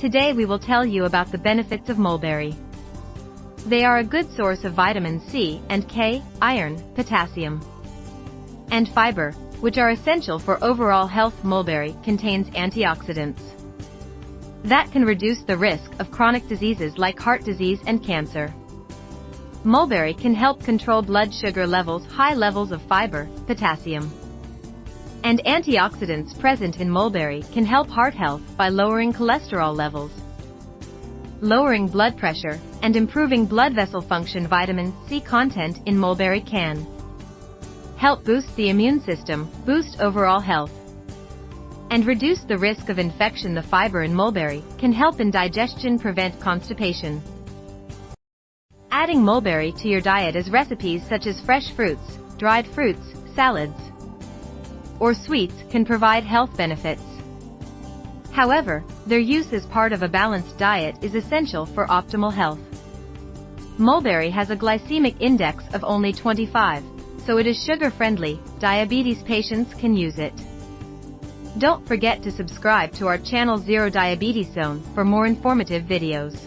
Today we will tell you about the benefits of mulberry. They are a good source of vitamin C and K, iron, potassium, and fiber, which are essential for overall health. Mulberry contains antioxidants that can reduce the risk of chronic diseases like heart disease and cancer. Mulberry can help control blood sugar levels. High levels of fiber, potassium, and antioxidants present in mulberry can help heart health by lowering cholesterol levels, lowering blood pressure, and improving blood vessel function. Vitamin C content in mulberry can help boost the immune system, boost overall health, and reduce the risk of infection. The fiber in mulberry can help in digestion, prevent constipation. Adding mulberry to your diet as recipes such as fresh fruits, dried fruits, salads, or sweets can provide health benefits. However, their use as part of a balanced diet is essential for optimal health. Mulberry has a glycemic index of only 25, so it is sugar-friendly. Diabetes patients can use it. Don't forget to subscribe to our channel Zero Diabetes Zone for more informative videos.